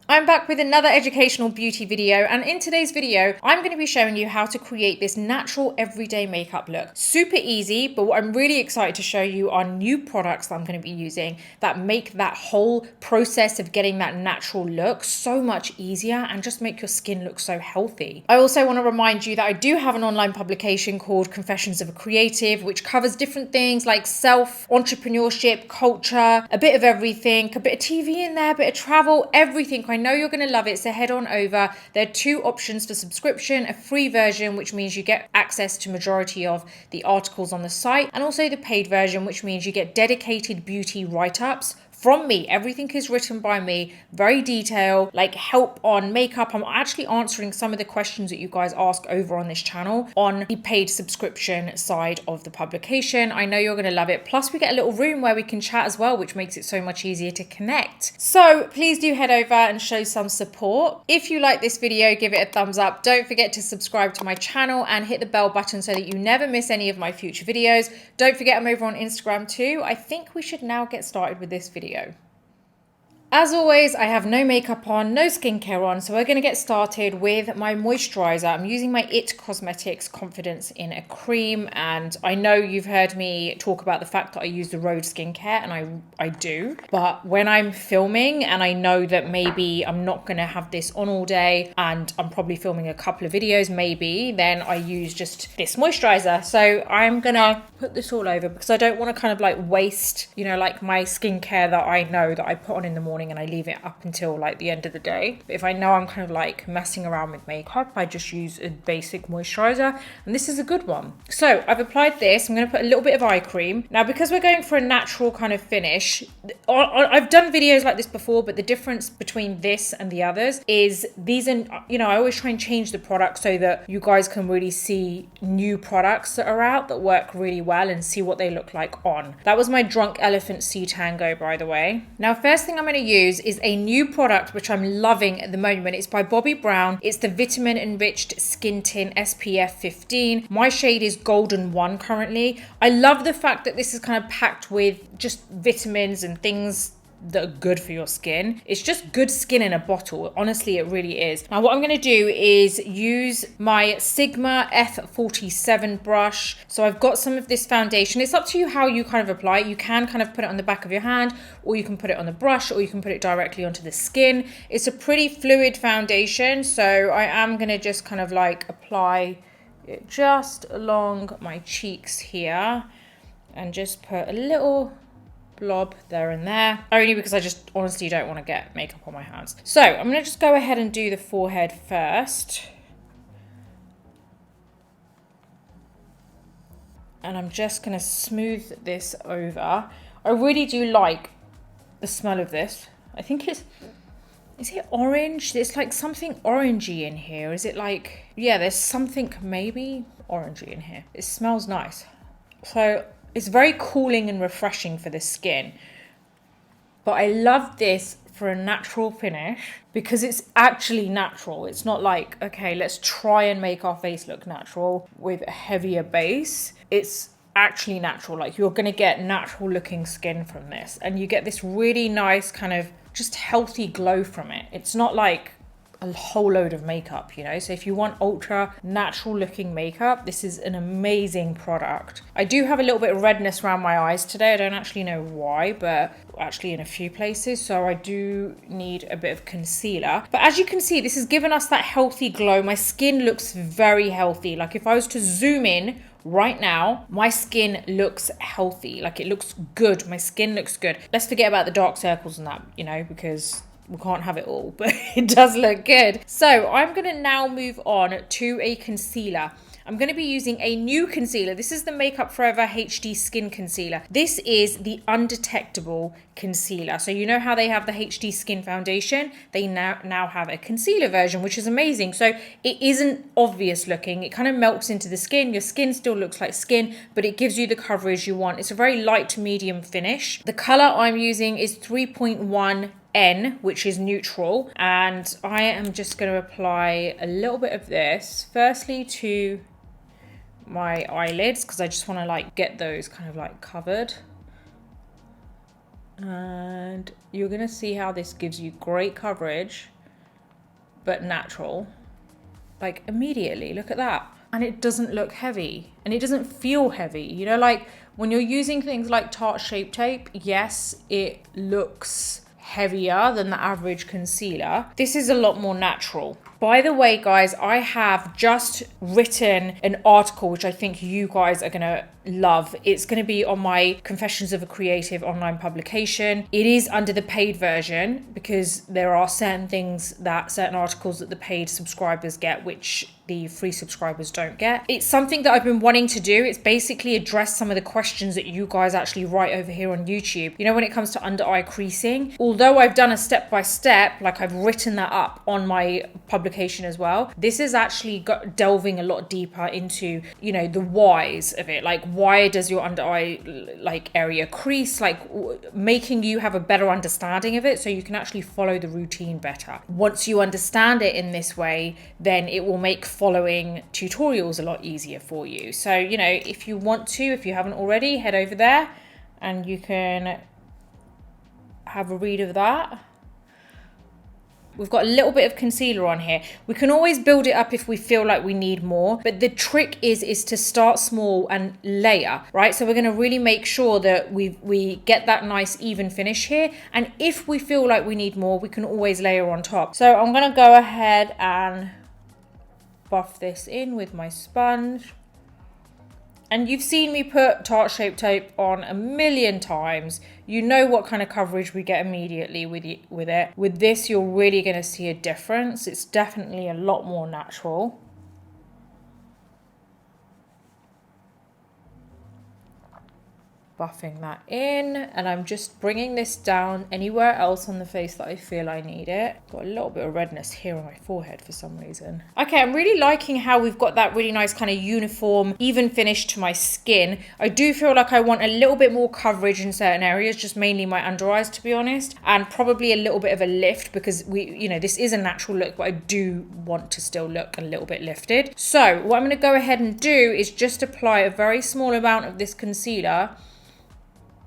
I'm back with another educational beauty video, and in today's video I'm going to be showing you how to create this natural everyday makeup look. Super easy, but what I'm really excited to show you are new products that I'm going to be using that make that whole process of getting that natural look so much easier and just make your skin look so healthy. I also want to remind you that I do have an online publication called Confessions of a Creative, which covers different things like self, entrepreneurship, culture, a bit of everything, a bit of TV in there, a bit of travel, everything. I know you're going to love it, so head on over. There are two options for subscription: a free version, which means you get access to majority of the articles on the site, and also the paid version, which means you get dedicated beauty write-ups from me. Everything is written by me, very detailed, like help on makeup. I'm actually answering some of the questions that you guys ask over on this channel on the paid subscription side of the publication. I know you're going to love it. Plus we get a little room where we can chat as well, which makes it so much easier to connect. So please do head over and show some support. If you like this video, give it a thumbs up. Don't forget to subscribe to my channel and hit the bell button so that you never miss any of my future videos. Don't forget I'm over on Instagram too. I think we should now get started with this video. As always, I have no makeup on, no skincare on, so we're going to get started with my moisturizer. I'm using my IT Cosmetics Confidence in a Cream, and I know you've heard me talk about the fact that I use the Road skincare, and I do, but when I'm filming and I know that maybe I'm not going to have this on all day and I'm probably filming a couple of videos maybe, then I use just this moisturizer. So I'm going to put this all over because I don't want to kind of like waste, you know, like my skincare that I know that I put on in the morning and I leave it up until like the end of the day. But if I know I'm kind of like messing around with makeup, I just use a basic moisturizer, and this is a good one. So I've applied this. I'm going to put a little bit of eye cream. Now, because we're going for a natural kind of finish, I've done videos like this before, but the difference between this and the others is these, and you know, I always try and change the product so that you guys can really see new products that are out that work really well and see what they look like on. That was my Drunk Elephant Sea Tango, by the way. Now, first thing I'm going to use is a new product which I'm loving at the moment. It's by Bobbi Brown. It's the Vitamin Enriched Skin Tint SPF 15. My shade is Golden 1 currently. I love the fact that this is kind of packed with just vitamins and things that are good for your skin. It's just good skin in a bottle. Honestly, it really is. Now, what I'm going to do is use my Sigma F47 brush. So I've got some of this foundation. It's up to you how you kind of apply it. You can kind of put it on the back of your hand, or you can put it on the brush, or you can put it directly onto the skin. It's a pretty fluid foundation, so I am going to just kind of like apply it just along my cheeks here and just put a little blob there and there, only because I just honestly don't want to get makeup on my hands. So I'm going to just go ahead and do the forehead first, and I'm just going to smooth this over. I really do like the smell of this. I think is it orange? It's like something orangey in here. Is it like, yeah, there's something maybe orangey in here. It smells nice. So it's very cooling and refreshing for the skin. But I love this for a natural finish because it's actually natural. It's not like, okay, let's try and make our face look natural with a heavier base. It's actually natural. Like, you're going to get natural looking skin from this, and you get this really nice kind of just healthy glow from it. It's not like a whole load of makeup, you know. So if you want ultra natural looking makeup, this is an amazing product. I do have a little bit of redness around my eyes today. I don't actually know why, but actually in a few places, so I do need a bit of concealer. But as you can see, this has given us that healthy glow. My skin looks very healthy. Like, if I was to zoom in right now, my skin looks healthy. Like, it looks good. My skin looks good. Let's forget about the dark circles and that, you know, because we can't have it all, but it does look good. So I'm going to now move on to a concealer. I'm going to be using a new concealer. This is the Makeup Forever HD Skin Concealer. This is the undetectable concealer. So you know how they have the HD Skin Foundation? They now have a concealer version, which is amazing. So it isn't obvious looking. It kind of melts into the skin. Your skin still looks like skin, but it gives you the coverage you want. It's a very light to medium finish. The color I'm using is 3.1 N, which is neutral, and I am just going to apply a little bit of this firstly to my eyelids because I just want to like get those kind of like covered, and you're going to see how this gives you great coverage but natural. Like immediately, look at that. And it doesn't look heavy and it doesn't feel heavy. You know, like when you're using things like Tarte Shape Tape, yes, it looks heavier than the average concealer. This is a lot more natural. By the way, guys, I have just written an article which I think you guys are gonna love. It's gonna be on my Confessions of a Creative online publication. It is under the paid version because there are certain articles that the paid subscribers get, which the free subscribers don't get. It's something that I've been wanting to do. It's basically address some of the questions that you guys actually write over here on YouTube. You know, when it comes to under eye creasing, although I've done a step-by-step, like I've written that up on my publication as well, this is actually delving a lot deeper into, you know, the whys of it. Like, why does your under eye like area crease? Like making you have a better understanding of it so you can actually follow the routine better. Once you understand it in this way, then it will make following tutorials a lot easier for you. So, you know, if you want to, if you haven't already, head over there and you can have a read of that. We've got a little bit of concealer on here. We can always build it up if we feel like we need more, but the trick is to start small and layer, right? So we're gonna really make sure that we get that nice even finish here. And if we feel like we need more, we can always layer on top. So I'm gonna go ahead and buff this in with my sponge. And you've seen me put Tarte Shape Tape on a million times. You know what kind of coverage we get immediately with it. With this, you're really going to see a difference. It's definitely a lot more natural. Buffing that in, and I'm just bringing this down anywhere else on the face that I feel I need it. Got a little bit of redness here on my forehead for some reason. Okay, I'm really liking how we've got that really nice kind of uniform, even finish to my skin. I do feel like I want a little bit more coverage in certain areas, just mainly my under eyes, to be honest, and probably a little bit of a lift because you know, this is a natural look, but I do want to still look a little bit lifted. So what I'm going to go ahead and do is just apply a very small amount of this concealer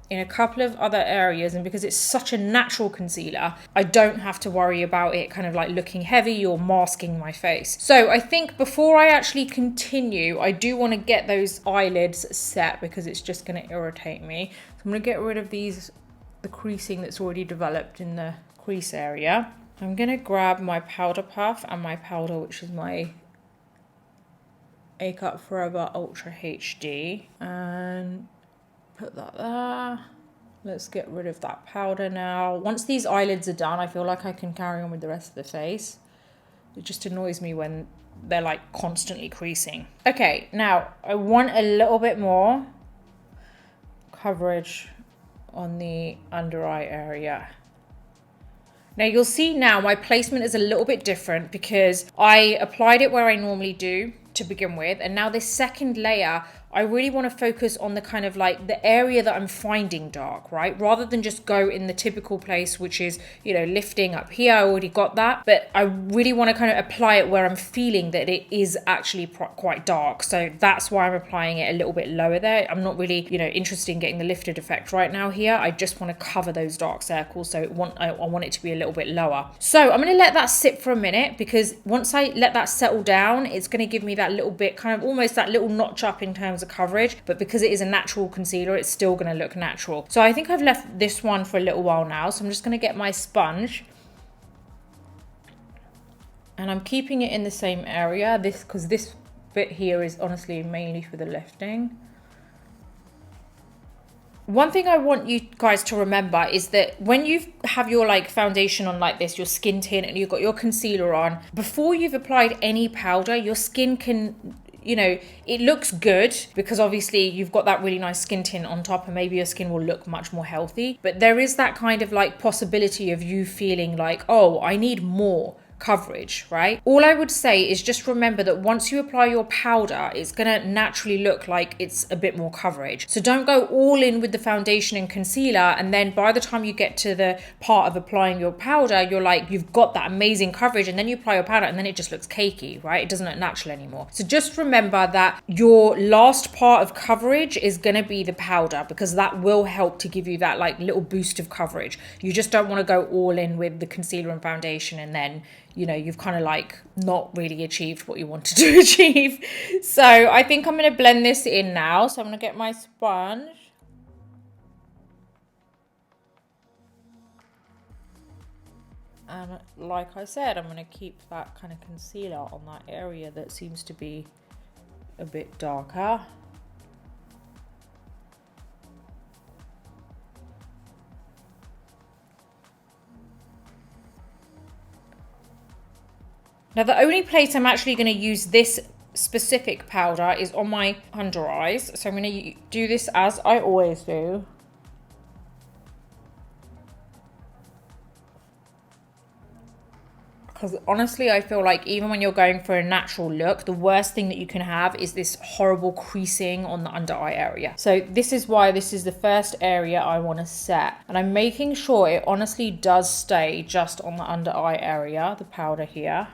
in a couple of other areas, and because it's such a natural concealer, I don't have to worry about it kind of like looking heavy or masking my face. So I think before I actually continue, I do want to get those eyelids set because it's just going to irritate me. So I'm going to get rid of the creasing that's already developed in the crease area. I'm going to grab my powder puff and my powder, which is my Makeup Forever Ultra HD, and put that there. Let's get rid of that powder now. Once these eyelids are done, I feel like I can carry on with the rest of the face. It just annoys me when they're like constantly creasing. Okay, now I want a little bit more coverage on the under eye area. Now you'll see now my placement is a little bit different because I applied it where I normally do to begin with, and now this second layer I really want to focus on the kind of like the area that I'm finding dark, right? Rather than just go in the typical place, which is, you know, lifting up here. I already got that, but I really want to kind of apply it where I'm feeling that it is actually quite dark. So that's why I'm applying it a little bit lower there. I'm not really, you know, interested in getting the lifted effect right now here. I just want to cover those dark circles. So I want it to be a little bit lower. So I'm going to let that sit for a minute, because once I let that settle down, it's going to give me that little bit, kind of almost that little notch up in terms of coverage, but because it is a natural concealer, it's still going to look natural. So I think I've left this one for a little while now, so I'm just going to get my sponge and I'm keeping it in the same area, because this bit here is honestly mainly for the lifting. One thing I want you guys to remember is that when you have your like foundation on like this, your skin tint, and you've got your concealer on, before you've applied any powder, your skin can, you know, it looks good because obviously you've got that really nice skin tint on top and maybe your skin will look much more healthy. But there is that kind of like possibility of you feeling like, oh, I need more coverage, right? All I would say is just remember that once you apply your powder, it's gonna naturally look like it's a bit more coverage. So don't go all in with the foundation and concealer, and then by the time you get to the part of applying your powder, you're like, you've got that amazing coverage, and then you apply your powder and then it just looks cakey, right? It doesn't look natural anymore. So just remember that your last part of coverage is gonna be the powder, because that will help to give you that like little boost of coverage. You just don't want to go all in with the concealer and foundation and then, you know, you've kind of like not really achieved what you wanted to achieve. So I think I'm going to blend this in now. So I'm going to get my sponge. And like I said, I'm going to keep that kind of concealer on that area that seems to be a bit darker. Now the only place I'm actually going to use this specific powder is on my under eyes. So I'm going to do this as I always do. Because honestly, I feel like even when you're going for a natural look, the worst thing that you can have is this horrible creasing on the under eye area. So this is why this is the first area I want to set. And I'm making sure it honestly does stay just on the under eye area, the powder here.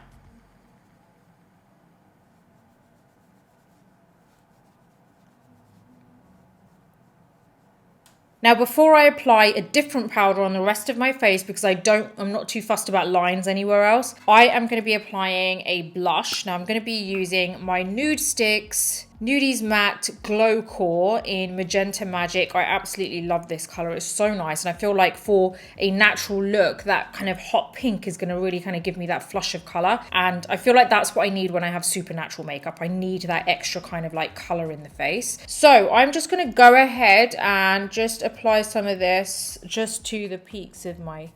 Now, before I apply a different powder on the rest of my face, because I'm not too fussed about lines anywhere else, I am going to be applying a blush. Now, I'm going to be using my Nude Sticks Nudies Matte Glow Core in Magenta Magic. I absolutely love this color. It's so nice. And I feel like for a natural look, that kind of hot pink is going to really kind of give me that flush of color. And I feel like that's what I need when I have super natural makeup. I need that extra kind of like color in the face. So I'm just going to go ahead and just apply some of this just to the peaks of my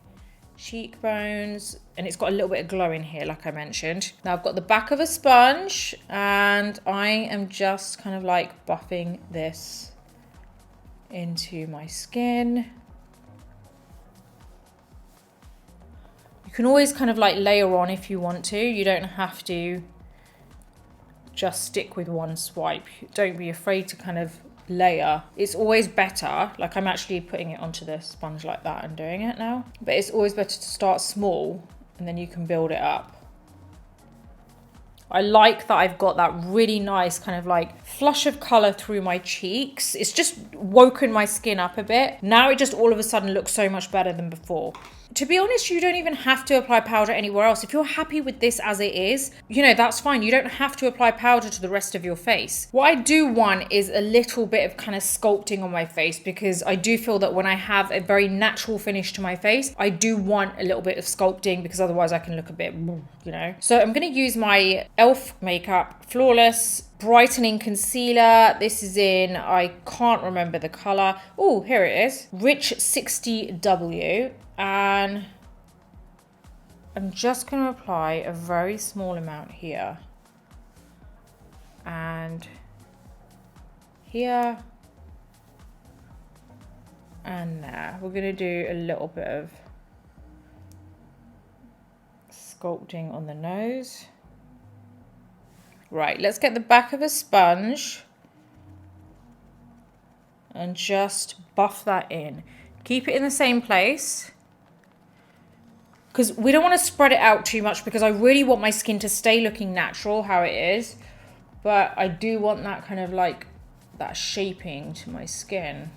cheekbones, and it's got a little bit of glow in here like I mentioned. Now I've got the back of a sponge and I am just kind of like buffing this into my skin. You can always kind of like layer on if you want to. You don't have to just stick with one swipe. Don't be afraid to kind of layer. It's always better, like I'm actually putting it onto the sponge like that and doing it now, but it's always better to start small and then you can build it up. I like that I've got that really nice kind of like flush of color through my cheeks. It's just woken my skin up a bit. Now it just all of a sudden looks so much better than before. To be honest, you don't even have to apply powder anywhere else. If you're happy with this as it is, you know, that's fine. You don't have to apply powder to the rest of your face. What I do want is a little bit of kind of sculpting on my face, because I do feel that when I have a very natural finish to my face, I do want a little bit of sculpting, because otherwise I can look a bit, you know. So I'm going to use my e.l.f. Makeup Flawless brightening concealer. This is in, I can't remember the color. Oh, here it is. Rich 60W. And I'm just going to apply a very small amount here and here and there. We're going to do a little bit of sculpting on the nose. Right, let's get the back of a sponge and just buff that in. Keep it in the same place, because we don't want to spread it out too much, because I really want my skin to stay looking natural how it is, but I do want that kind of like that shaping to my skin.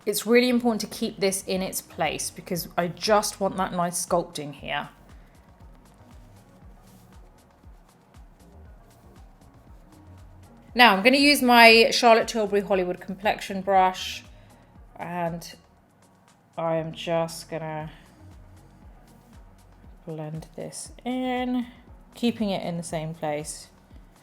It's really important to keep this in its place, because I just want that nice sculpting here. Now I'm going to use my Charlotte Tilbury Hollywood complexion brush, and I am just going to blend this in, keeping it in the same place.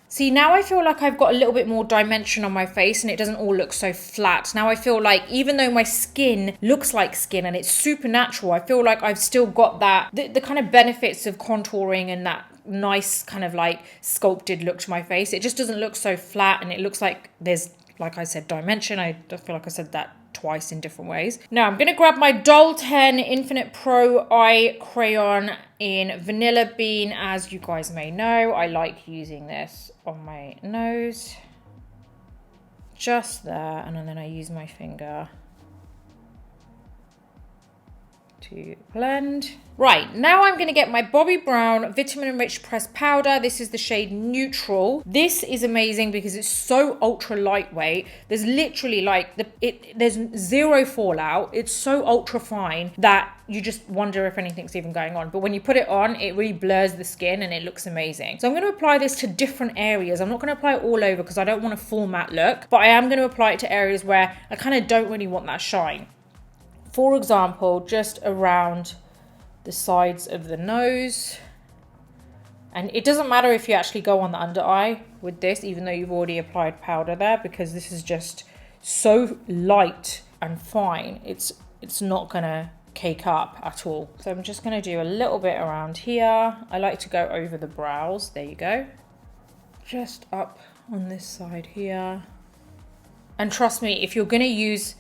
See, now I feel like I've got a little bit more dimension on my face and it doesn't all look so flat. Now I feel like even though my skin looks like skin and it's super natural, I feel like I've still got that, the kind of benefits of contouring and that nice kind of like sculpted look to my face. It just doesn't look so flat, and it looks like there's, like I said, dimension. I feel like I said that twice in different ways. Now I'm going to grab my Doll 10 Infinite Pro Eye Crayon in Vanilla Bean. As you guys may know, I like using this on my nose. Just there, and then I use my finger to blend. Right, now I'm going to get my Bobbi Brown Vitamin Enriched Pressed Powder. This is the shade Neutral. This is amazing because it's so ultra lightweight. There's literally like, there's zero fallout. It's so ultra fine that you just wonder if anything's even going on. But when you put it on, it really blurs the skin and it looks amazing. So I'm going to apply this to different areas. I'm not going to apply it all over because I don't want a full matte look, but I am going to apply it to areas where I kind of don't really want that shine. For example, just around the sides of the nose. And it doesn't matter if you actually go on the under eye with this, even though you've already applied powder there, because this is just so light and fine. It's not gonna cake up at all. So I'm just gonna do a little bit around here. I like to go over the brows. There you go. Just up on this side here. And trust me, if you're gonna use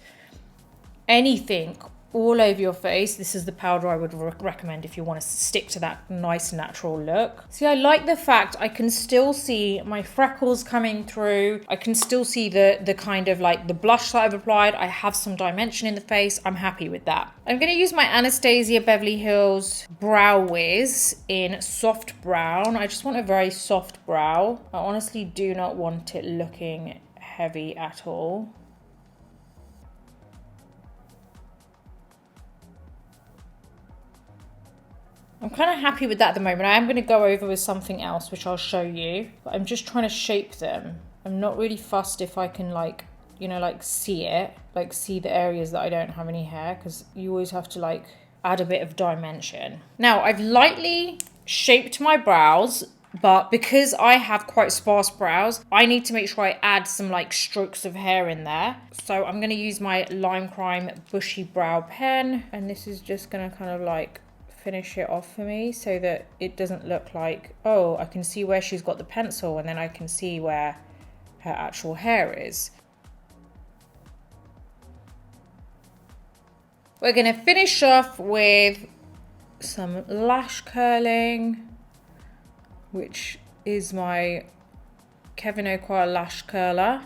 anything all over your face, this is the powder I would recommend if you want to stick to that nice natural look. See, I like the fact I can still see my freckles coming through. I can still see the kind of like the blush that I've applied. I have some dimension in the face. I'm happy with that. I'm going to use my Anastasia Beverly Hills Brow Wiz in soft brown. I just want a very soft brow. I honestly do not want it looking heavy at all. I'm kind of happy with that at the moment. I am going to go over with something else, which I'll show you. But I'm just trying to shape them. I'm not really fussed if I can like, you know, like see it. Like see the areas that I don't have any hair. Because you always have to like add a bit of dimension. Now, I've lightly shaped my brows. But because I have quite sparse brows, I need to make sure I add some like strokes of hair in there. So I'm going to use my Lime Crime Bushy Brow Pen. And this is just going to kind of like finish it off for me so that it doesn't look like, oh, I can see where she's got the pencil and then I can see where her actual hair is. We're going to finish off with some lash curling, which is my Kevyn Aucoin lash curler.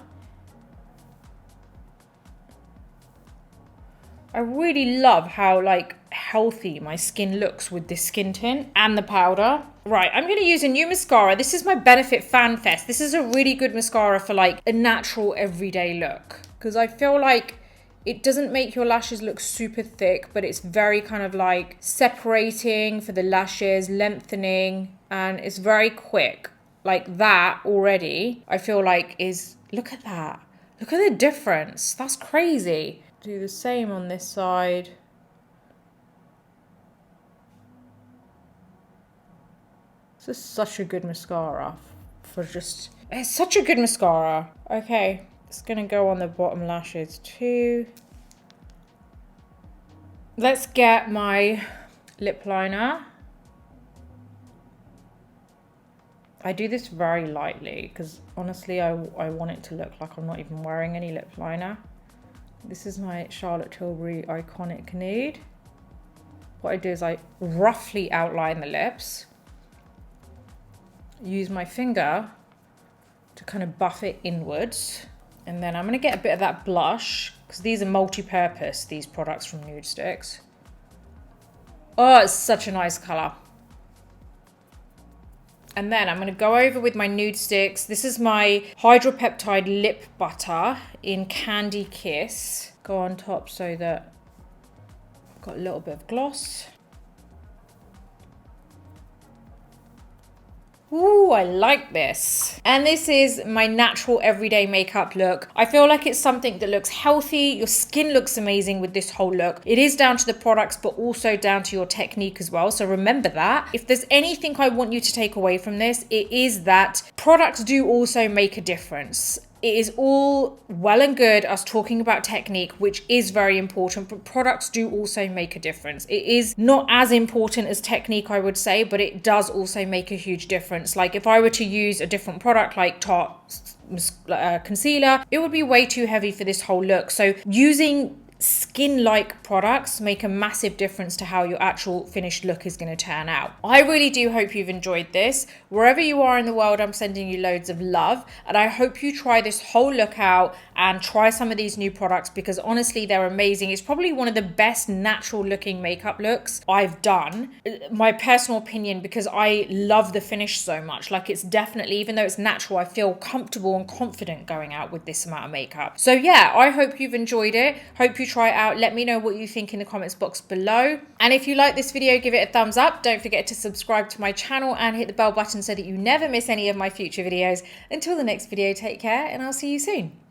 I really love how like healthy my skin looks with this skin tint and the powder. Right, I'm going to use a new mascara. This is my Benefit Fan Fest. This is a really good mascara for like a natural everyday look. Because I feel like it doesn't make your lashes look super thick, but it's very kind of like separating for the lashes, lengthening, and it's very quick. Like that already, I feel like is, look at that. Look at the difference. That's crazy. Do the same on this side. This is such a good mascara for just, it's such a good mascara. Okay, it's gonna go on the bottom lashes too. Let's get my lip liner. I do this very lightly because honestly I want it to look like I'm not even wearing any lip liner. This is my Charlotte Tilbury Iconic Nude. What I do is I roughly outline the lips, use my finger to kind of buff it inwards, and then I'm going to get a bit of that blush because these are multi-purpose, these products from Nude Sticks. Oh, it's such a nice colour. And then I'm going to go over with my Nude Sticks. This is my Hydropeptide Lip Butter in Candy Kiss. Go on top so that I've got a little bit of gloss. Ooh, I like this. And this is my natural everyday makeup look. I feel like it's something that looks healthy. Your skin looks amazing with this whole look. It is down to the products, but also down to your technique as well. So remember that. If there's anything I want you to take away from this, it is that products do also make a difference. It is all well and good us talking about technique, which is very important, but products do also make a difference. It is not as important as technique, I would say, but it does also make a huge difference. Like if I were to use a different product like Tarte concealer, it would be way too heavy for this whole look. So using skin-like products make a massive difference to how your actual finished look is going to turn out. I really do hope you've enjoyed this. Wherever you are in the world, I'm sending you loads of love, and I hope you try this whole look out and try some of these new products, because honestly, they're amazing. It's probably one of the best natural looking makeup looks I've done. My personal opinion, because I love the finish so much. Like, it's definitely, even though it's natural, I feel comfortable and confident going out with this amount of makeup. So yeah, I hope you've enjoyed it. Hope you try it out. Let me know what you think in the comments box below. And if you like this video, give it a thumbs up. Don't forget to subscribe to my channel and hit the bell button so that you never miss any of my future videos. Until the next video, take care, and I'll see you soon.